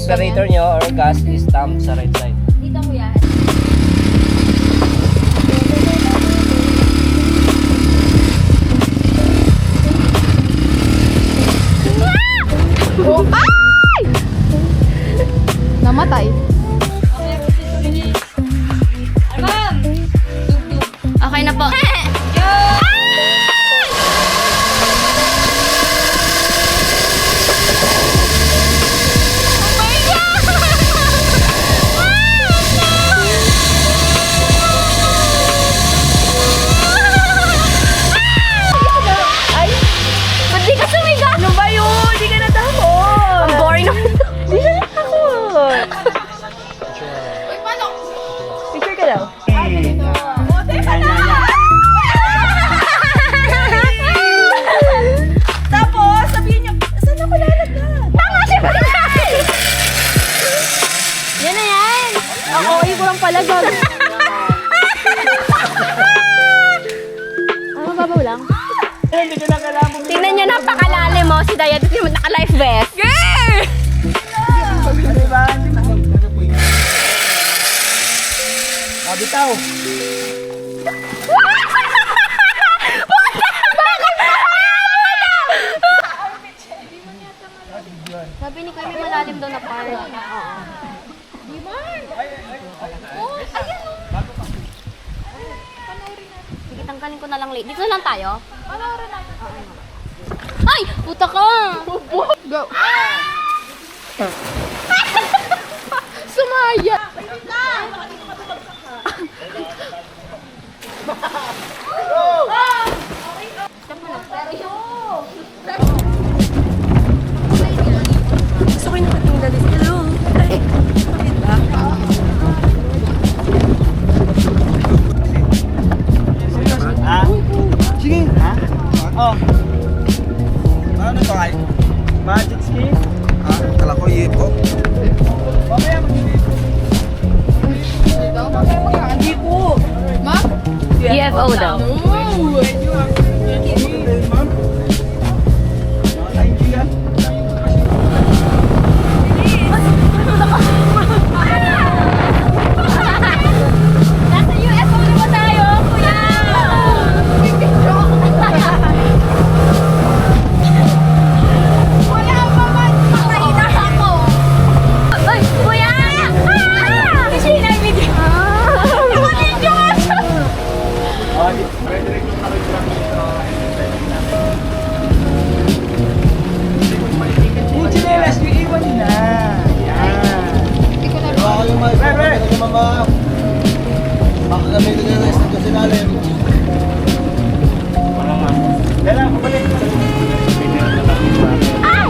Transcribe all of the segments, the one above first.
accelerator nyo or gas is thumb sa right side. Dito kuya. Oh, ay! Namatay. Okay na po. Ba't di ka sumiga? Ano ba yun? Di ka natakot. Ang boring naman. Di ka natakot. Picture ka daw. Tapos, sabihin niyo, saan ako lalagyan? Tama siya ba? Yan na yan. Ako, ko lang pala gag. Mababaw lang. Hindi ko na kailangan. Tingnan nyo, napakalalim mo. Si Dayat, yung naka-life vest. Diba? Bitaw! Sabi ni Kuya, may malalim daw na part. Oo. Sige, tanggalin ko na lang late. Dito na lang tayo. Ay! Puta ka! Go. Sumaya. Gusto ko yung nakatingin na dito. Hello. Ay, bakit ba? Ha? Sige! Ha? Oh! Ano to ay? Magic ski? Ah, kala ko yipo. Mamaya mag-yipo. Hindi po. Ma? UFO daw. Nasa UFO na ba tayo, Kuya? Kuya, mamahinak ako. Ay, Kuya! Kasi nabigyan. Nabigyan ka siya. Yung chinelas, yung iwan nyo na. Yan. Baka gamitin nyo na sa sinalim. Wala nga. Dala, pabalik. Ay!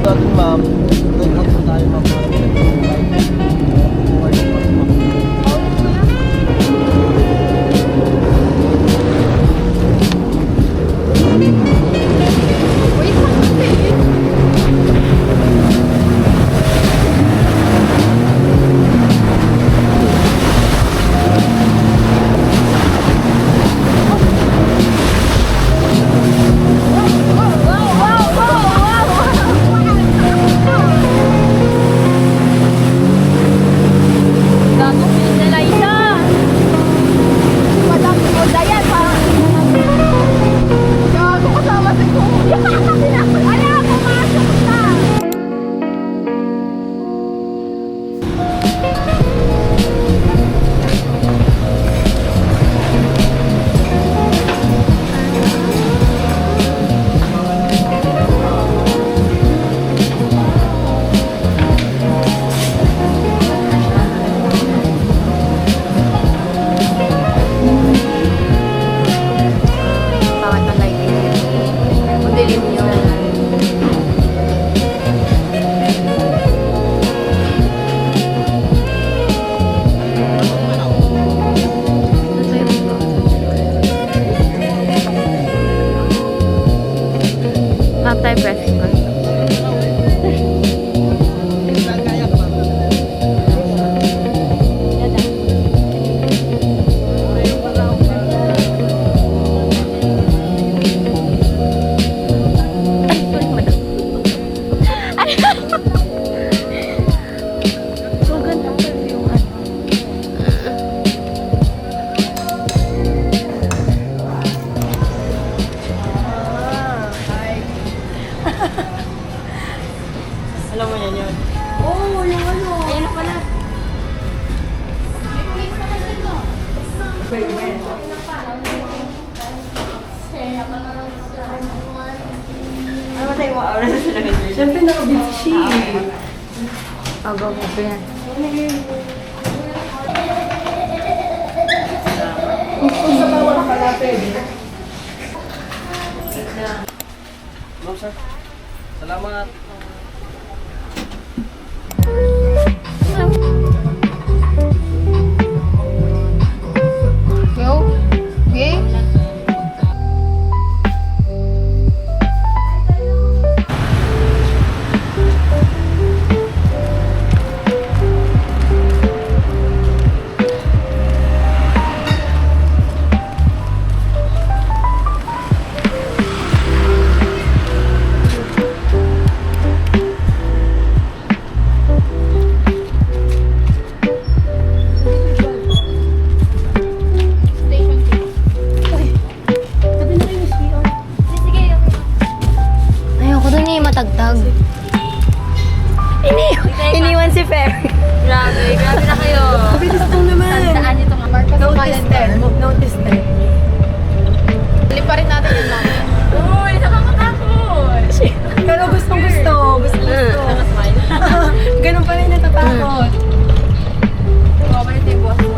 Dating ma'am, nag-hapon tayo ma'am. Ano tayo mo oras sa sila nito? Siyempre naka-beach siya. Go, yan. Kung sa bawal pala pwede. Ma'am, sir. Salamat. Yo? Okay? Ayoko dun eh, matagtag. Iniwan si Ferry. Grabe na kayo. Bilis mo naman. Tandaan nyo itong mark sa Notice calendar. 10. Notice 10. Lipa rin natin yung namin. Uy, nakakatakot. Pero gustong gusto. Nakasmile. Ganun pa rin natatakot. Bumabalik na yung buwas mo.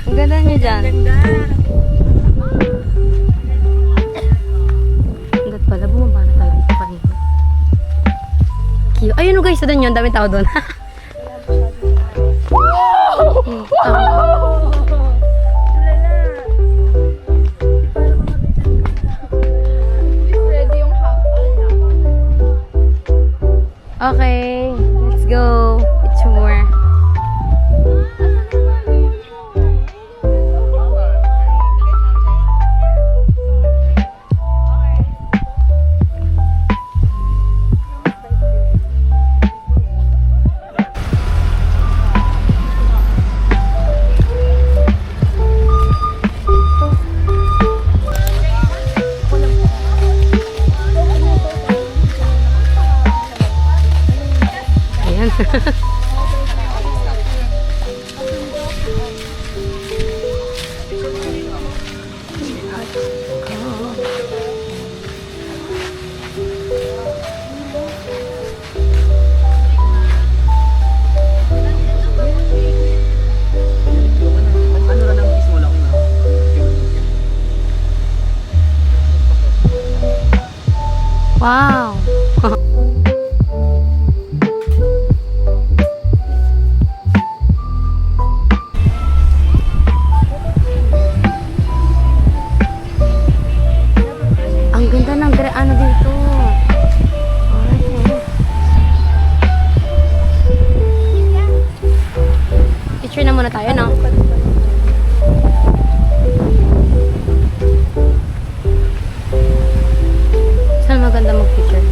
Ang ganda niya dyan. Ganda. Ang ganda pala. Bumaba na tayo dito kanina. Cute. Ayun o guys, doon yun. Daming tao doon. Okay, let's go. It's more. Ayan. Ano na nang kiss mo lang na? Wow. Ang ganda ng ano dito. Alright. Picture na muna tayo, no? Saan maganda mag-picture?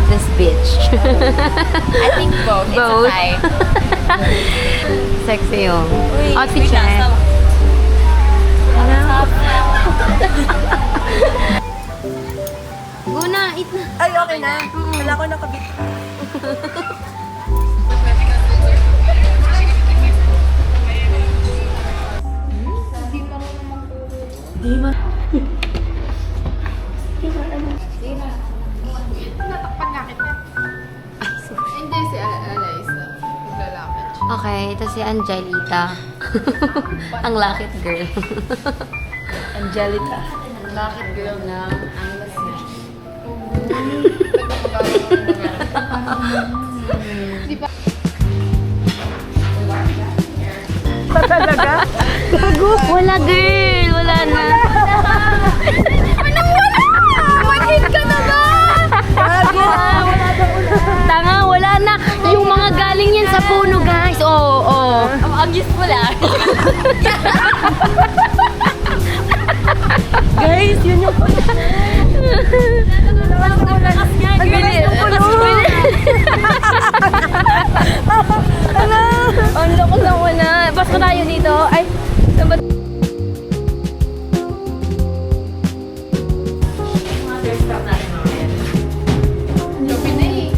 This bitch. I think both. It's Both. a tie. Sexy yung outfit niya. Go na, eat na. Ay, okay na. Wala ko nakabit. Natakpan nga kita. Hindi si Eliza. Naglalaki. Okay, ito si Angelita. Ang lakit girl. Angelica. Bakit girl na ang lasing? Di ba? Wala girl! Wala na. Anong wala? One-hit ka na ba? Tanga, wala na. Yung mga galing yan sa puno, guys. Oo, oo. Ang useful ah. Guys, yun yung Ang loko lang wala. Pasko tayo dito. Ay, saan ba? Gabi na eh.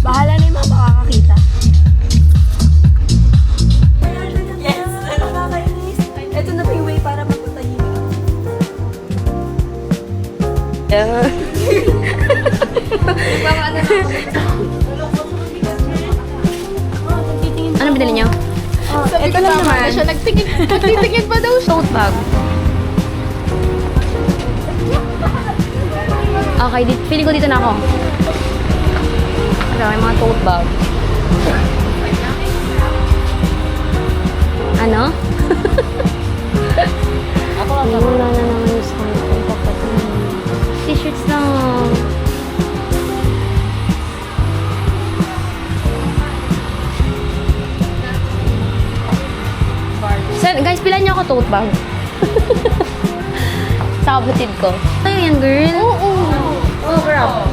bahala na yung mga makakakita. Yes! Nakakainis. Ito na pa yung way para magpatahimik. Ano binili niyo? Sabi ko naman. Siya nagtingin pa daw siya. Tote bag. Okay, feeling ko dito na ako. May mga tote bag. Ano? Ako lang naman. Wala na naman yung song ko. T-shirts lang. Guys, pilan niyo ako tote bag. Sa kapatid ko. Tayo yan, girl. Oo. Oh, grab.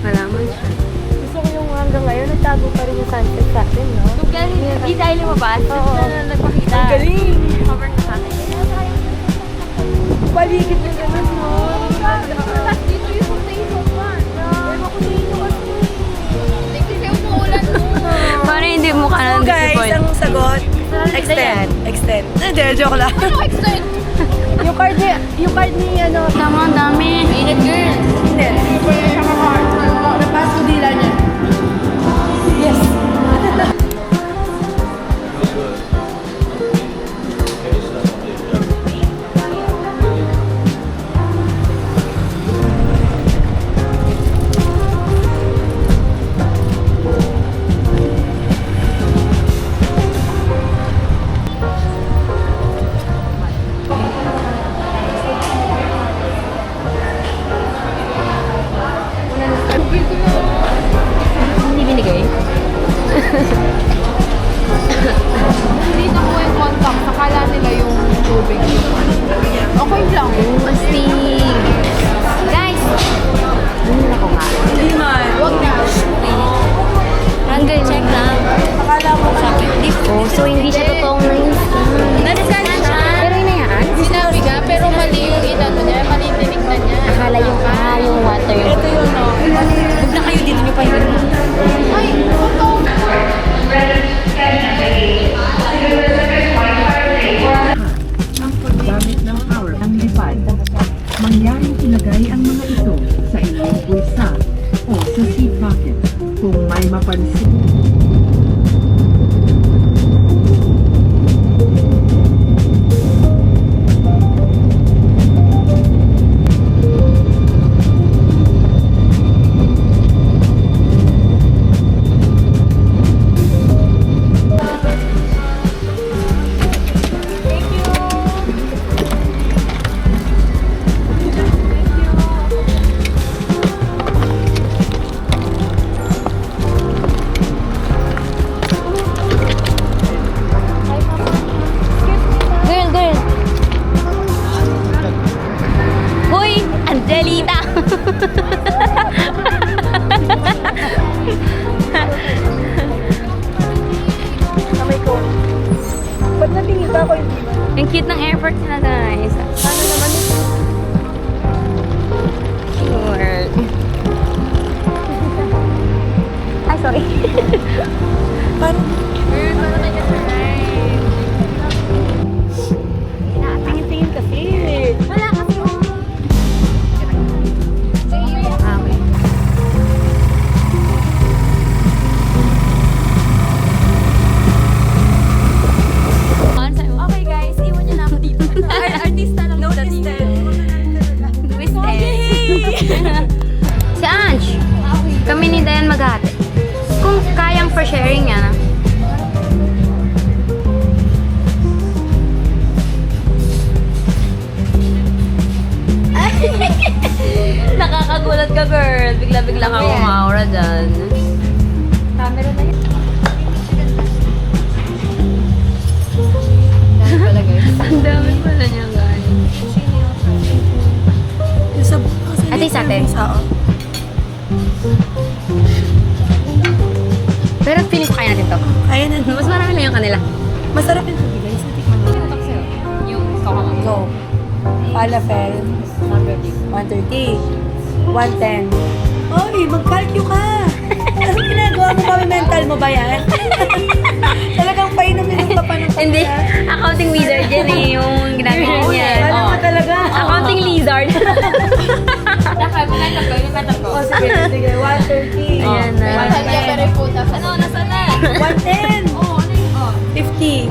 Malaman siya. Gusto ko yung hanggang ngayon, nagtago pa rin yung sunset sa atin, no? Hindi tayo lumabas. Oo. Nagpakita. Ang galing! Cover na sa akin. Paligid na gano'n, no? Dito yung foundation one. Ewan ko dito kasi. Kasi umuulan mo. Paano hindi mo ka na Guys, disappoint? ang sagot, extend. Extend. Hindi, joke lang. Ano extend? yung card ni, ano, Tama, ang dami. Minute girl. hindi. Napas ko dila niya. Yes. Ang cute ng airport nila, guys. Ano naman ito? Sure. Ay, sorry. Parang, Girl, para may kasalain. tingin-tingin kasi. Wala kasi yung... Okay. Okay guys, iwan niyo na ako dito. Artista lang dito. Twisted. Si Ange, kami ni Dayan maghati. Kung kayang for sharing yan, ah. Nakakagulat ka, girl. Bigla-bigla ka umaura dyan. Camera na yun. Ang dami pala niya, guys. Ate, sa atin. Pero feeling ko kaya natin to. Kaya na. Mas marami lang yung kanila. Masarap yung tubig guys. Natikman mo. Yung kakamang. Go. Falafel. 130. 110. Oy, mag-calcu ka. Ano ginagawa mo? Kami mental mo ba yan? Talagang painom-inom ka pa ng Hindi, accounting wizard yan eh, yung ginagawa niya. Alam mo talaga. Accounting lizard. Nakay mo na ito, gawin mo ito. O sige, sige. 130. Ayan na. Sabi niya, pero po, ano, nasa na? 110. Oo, ano yun? Oh, 50.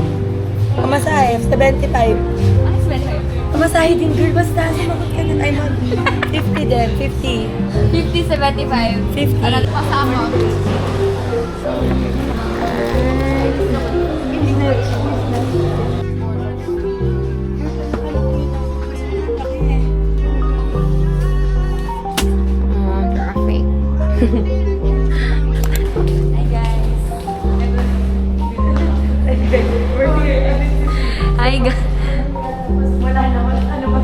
Pamasahe. 75. ano spend kayo? Pamasahe din, girl. Basta sumagot ka din. I'm on 50 din. 50. 50, 75. 50. Ano, pasama. Traffic. Hi guys. Hi, guys. Wala na. Ano ba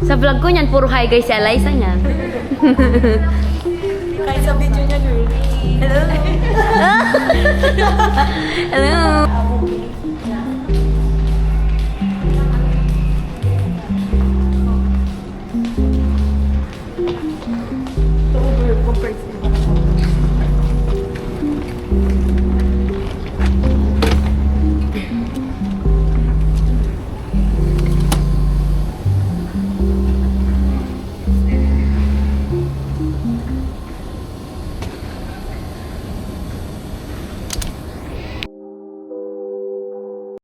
Sa vlog ko niyan, puro hi guys si Eliza niyan. Kahit sa video niya, girl. Hello. Hello.